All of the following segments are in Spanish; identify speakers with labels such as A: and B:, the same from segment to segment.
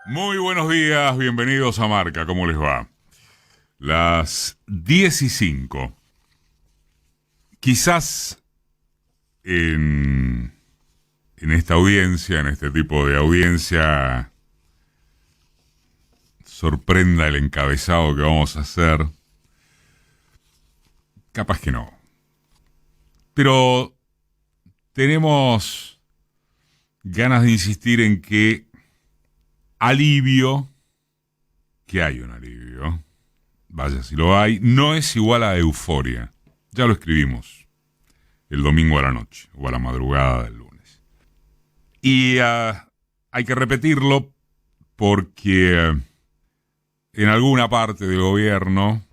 A: Muy buenos días, bienvenidos a Marca, ¿cómo les va? Las 10:05. Quizás en esta audiencia, en este tipo de audiencia, sorprenda el encabezado que vamos a hacer. Capaz que no. Pero tenemos ganas de insistir en que hay un alivio, vaya si lo hay, no es igual a euforia. Ya lo escribimos el domingo a la noche o a la madrugada del lunes. Y hay que repetirlo porque en alguna parte del gobierno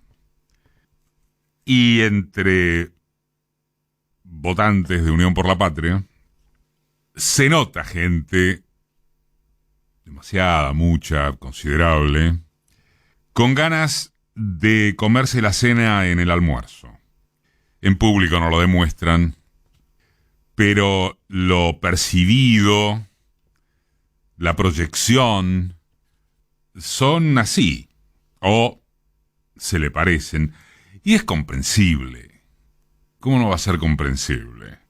A: y entre votantes de Unión por la Patria se nota gente, demasiada, mucha, considerable, con ganas de comerse la cena en el almuerzo. En público no lo demuestran, pero lo percibido, la proyección, son así, o se le parecen, y es comprensible. ¿Cómo no va a ser comprensible?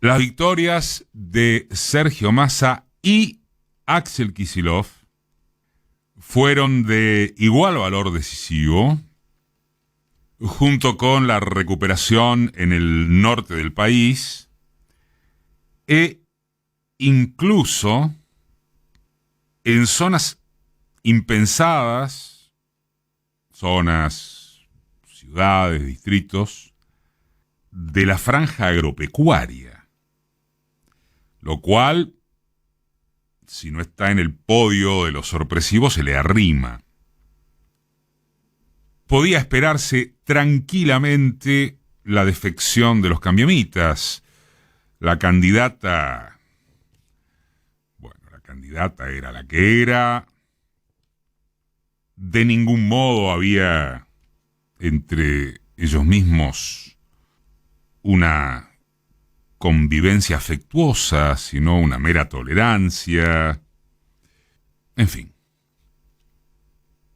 A: Las victorias de Sergio Massa y Axel Kicillof fueron de igual valor decisivo, junto con la recuperación en el norte del país e incluso en zonas impensadas, zonas, ciudades, distritos, de la franja agropecuaria, lo cual, si no está en el podio de los sorpresivos, se le arrima. Podía esperarse tranquilamente la defección de los cambiamitas. La candidata era la que era. De ningún modo había entre ellos mismos una convivencia afectuosa, sino una mera tolerancia. En fin.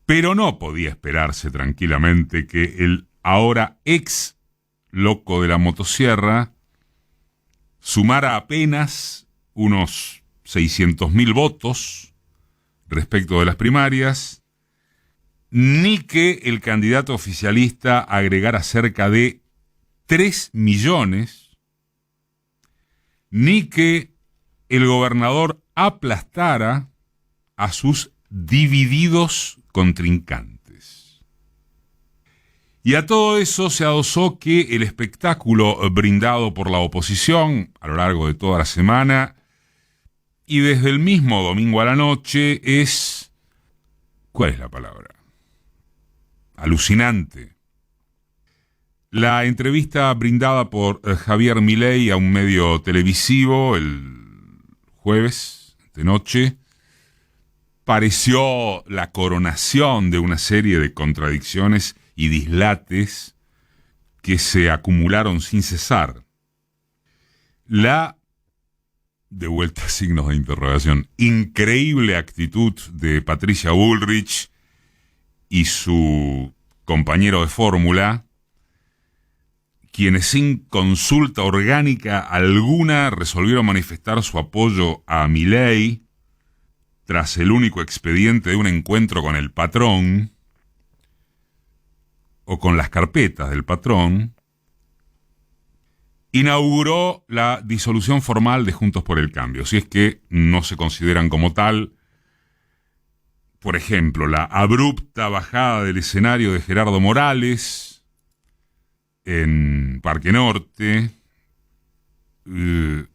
A: Pero no podía esperarse tranquilamente que el ahora ex loco de la motosierra sumara apenas unos 600.000 votos respecto de las primarias, ni que el candidato oficialista agregara cerca de 3 millones, ni que el gobernador aplastara a sus divididos contrincantes. Y a todo eso se adosó que el espectáculo brindado por la oposición a lo largo de toda la semana y desde el mismo domingo a la noche es... ¿Cuál es la palabra? Alucinante. La entrevista brindada por Javier Milei a un medio televisivo el jueves de noche pareció la coronación de una serie de contradicciones y dislates que se acumularon sin cesar. La, de vuelta signos de interrogación, increíble actitud de Patricia Bullrich y su compañero de fórmula, quienes sin consulta orgánica alguna resolvieron manifestar su apoyo a Milei tras el único expediente de un encuentro con el patrón o con las carpetas del patrón, inauguró la disolución formal de Juntos por el Cambio, si es que no se consideran como tal. Por ejemplo, la abrupta bajada del escenario de Gerardo Morales en Parque Norte el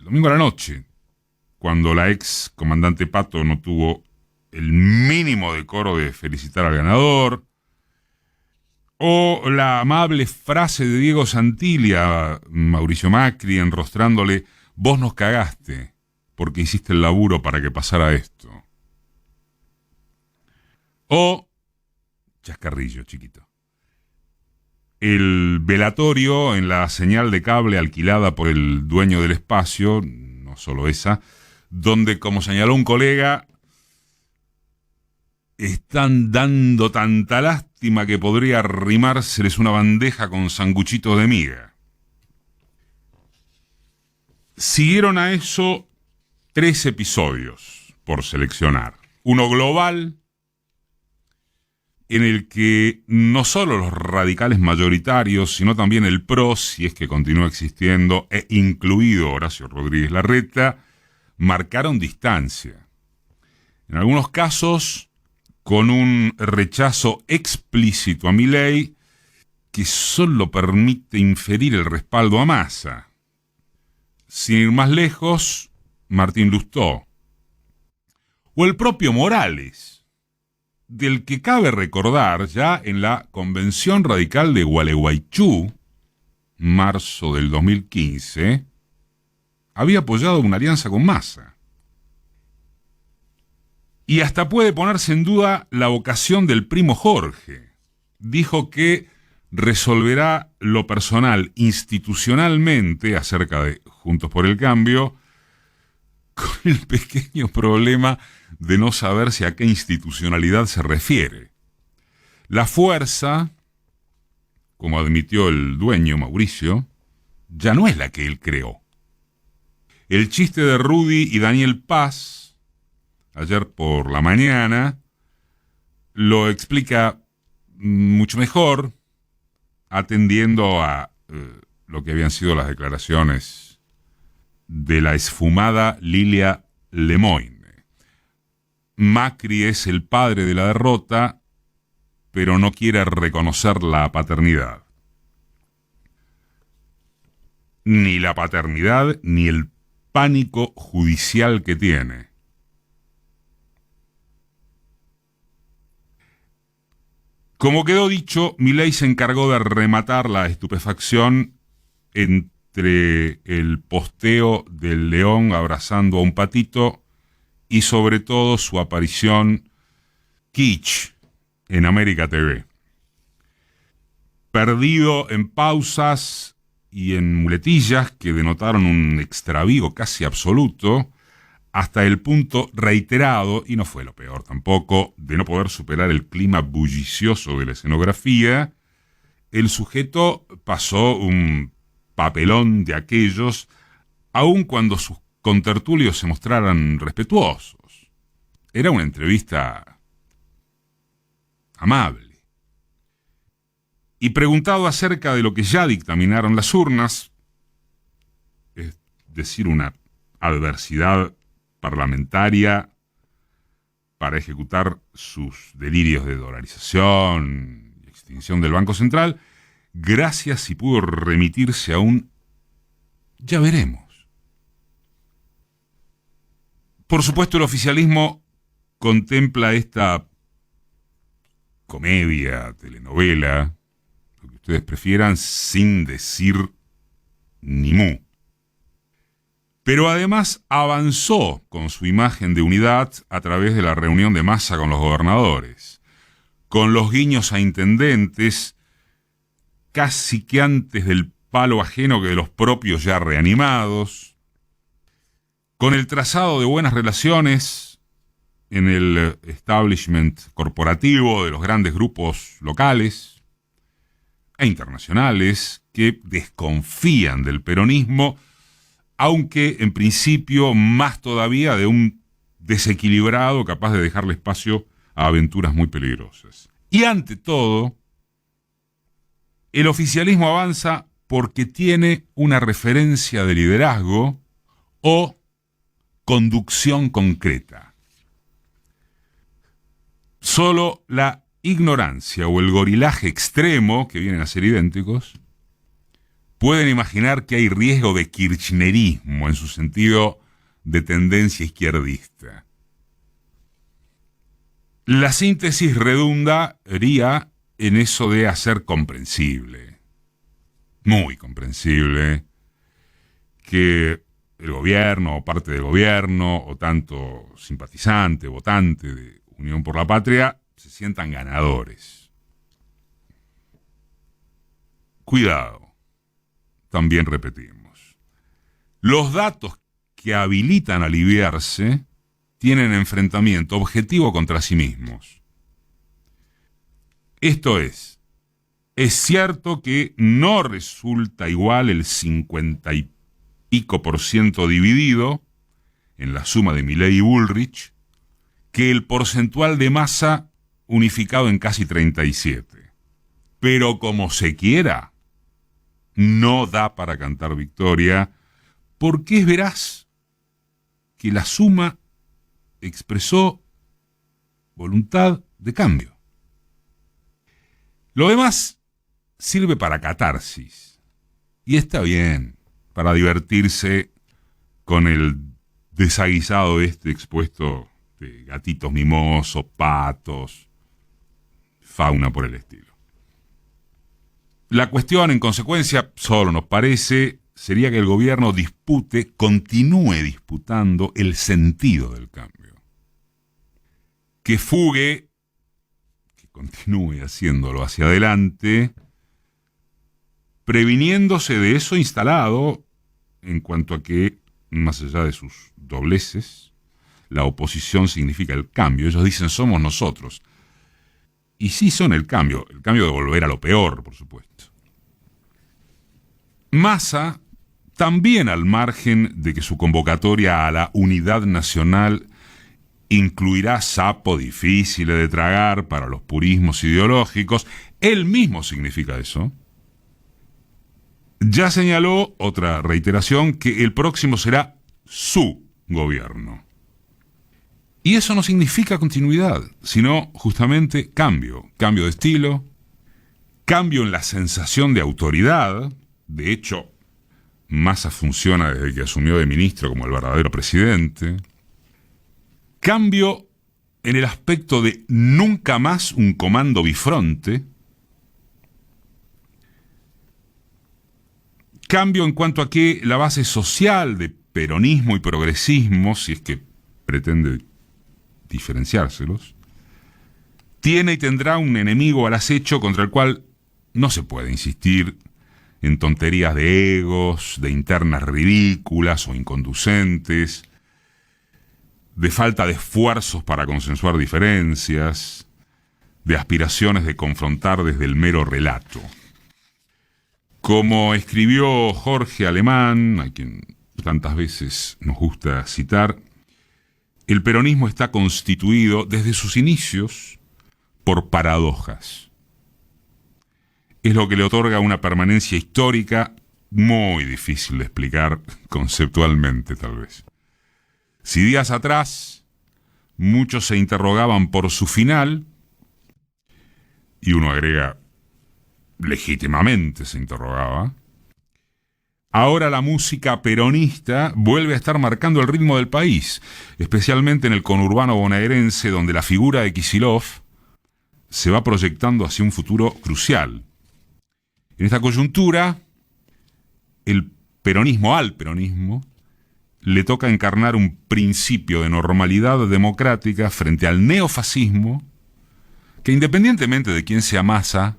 A: domingo a la noche, cuando la ex comandante Pato no tuvo el mínimo decoro de felicitar al ganador, o la amable frase de Diego Santilli a Mauricio Macri enrostrándole: vos nos cagaste porque hiciste el laburo para que pasara esto. O, chascarrillo chiquito, el velatorio en la señal de cable alquilada por el dueño del espacio, no solo esa, donde, como señaló un colega, están dando tanta lástima que podría arrimárseles una bandeja con sanguchitos de miga. Siguieron a eso 3 episodios por seleccionar. Uno global, en el que no solo los radicales mayoritarios, sino también el PRO, si es que continúa existiendo, e incluido Horacio Rodríguez Larreta, marcaron distancia. En algunos casos, con un rechazo explícito a Milei, que solo permite inferir el respaldo a Massa. Sin ir más lejos, Martín Lustó. O el propio Morales, del que cabe recordar ya en la Convención Radical de Gualeguaychú, marzo del 2015, había apoyado una alianza con Massa. Y hasta puede ponerse en duda la vocación del primo Jorge. Dijo que resolverá lo personal institucionalmente acerca de Juntos por el Cambio, con el pequeño problema de no saber si a qué institucionalidad se refiere. La fuerza, como admitió el dueño Mauricio, ya no es la que él creó. El chiste de Rudy y Daniel Paz, ayer por la mañana, lo explica mucho mejor, atendiendo a lo que habían sido las declaraciones de la esfumada Lilia Lemoyne. Macri es el padre de la derrota, pero no quiere reconocer la paternidad. Ni la paternidad, ni el pánico judicial que tiene. Como quedó dicho, Milei se encargó de rematar la estupefacción entre el posteo del león abrazando a un patito y sobre todo su aparición kitsch en América TV. Perdido en pausas y en muletillas que denotaron un extravío casi absoluto, hasta el punto reiterado, y no fue lo peor tampoco, de no poder superar el clima bullicioso de la escenografía, el sujeto pasó un papelón de aquellos, aun cuando sus contertulios se mostraran respetuosos. Era una entrevista amable. Y preguntado acerca de lo que ya dictaminaron las urnas, es decir, una adversidad parlamentaria para ejecutar sus delirios de dolarización y extinción del Banco Central, gracias si pudo remitirse a un ya veremos. Por supuesto, el oficialismo contempla esta comedia, telenovela, lo que ustedes prefieran, sin decir ni mu. Pero además avanzó con su imagen de unidad a través de la reunión de Massa con los gobernadores, con los guiños a intendentes, casi que antes del palo ajeno que de los propios ya reanimados, con el trazado de buenas relaciones en el establishment corporativo de los grandes grupos locales e internacionales que desconfían del peronismo, aunque en principio más todavía de un desequilibrado capaz de dejarle espacio a aventuras muy peligrosas. Y ante todo, el oficialismo avanza porque tiene una referencia de liderazgo o conducción concreta. Solo la ignorancia o el gorilaje extremo, que vienen a ser idénticos, pueden imaginar que hay riesgo de kirchnerismo en su sentido de tendencia izquierdista. La síntesis redundaría en eso de hacer comprensible, muy comprensible, que el gobierno o parte del gobierno o tanto simpatizante, votante de Unión por la Patria se sientan ganadores. Cuidado. También repetimos. Los datos que habilitan a aliviarse tienen enfrentamiento objetivo contra sí mismos. Esto es cierto que no resulta igual el 50 y pico % dividido en la suma de Milei y Bullrich que el porcentual de Massa unificado en casi 37. Pero como se quiera, no da para cantar victoria, porque es veraz que la suma expresó voluntad de cambio. Lo demás sirve para catarsis, y está bien, para divertirse con el desaguisado expuesto de gatitos mimosos, patos, fauna por el estilo. La cuestión, en consecuencia, solo nos parece, sería que el gobierno continúe disputando el sentido del cambio. Que fugue, que continúe haciéndolo hacia adelante, previniéndose de eso instalado en cuanto a que, más allá de sus dobleces, la oposición significa el cambio. Ellos dicen somos nosotros. Y sí son el cambio de volver a lo peor, por supuesto. Massa, también al margen de que su convocatoria a la unidad nacional incluirá sapo difícil de tragar para los purismos ideológicos, él mismo significa eso. Ya señaló, otra reiteración, que el próximo será su gobierno. Y eso no significa continuidad, sino justamente cambio de estilo, cambio en la sensación de autoridad. De hecho, Massa funciona desde que asumió de ministro como el verdadero presidente. Cambio en el aspecto de nunca más un comando bifronte. Cambio en cuanto a que la base social de peronismo y progresismo, si es que pretende diferenciárselos, tiene y tendrá un enemigo al acecho contra el cual no se puede insistir en tonterías de egos, de internas ridículas o inconducentes, de falta de esfuerzos para consensuar diferencias, de aspiraciones de confrontar desde el mero relato. Como escribió Jorge Alemán, a quien tantas veces nos gusta citar, el peronismo está constituido desde sus inicios por paradojas. Es lo que le otorga una permanencia histórica muy difícil de explicar conceptualmente, tal vez. Si días atrás muchos se interrogaban por su final, y uno agrega, legítimamente se interrogaba, ahora la música peronista vuelve a estar marcando el ritmo del país, especialmente en el conurbano bonaerense, donde la figura de Kicillof se va proyectando hacia un futuro crucial. En esta coyuntura, al peronismo, le toca encarnar un principio de normalidad democrática frente al neofascismo, que independientemente de quién sea Massa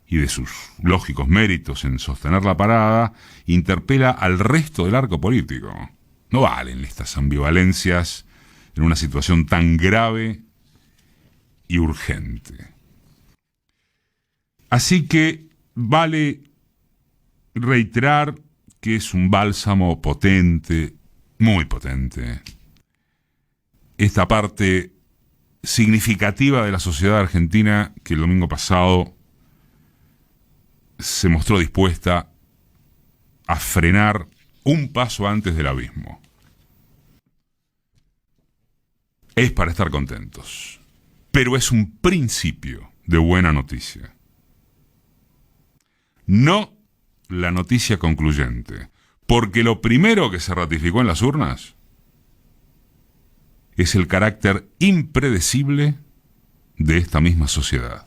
A: y de sus lógicos méritos en sostener la parada, interpela al resto del arco político. No valen estas ambivalencias en una situación tan grave y urgente. Así que vale reiterar que es un bálsamo potente, muy potente, esta parte significativa de la sociedad argentina que el domingo pasado se mostró dispuesta a frenar un paso antes del abismo. Es para estar contentos, pero es un principio de buena noticia. No la noticia concluyente, porque lo primero que se ratificó en las urnas es el carácter impredecible de esta misma sociedad.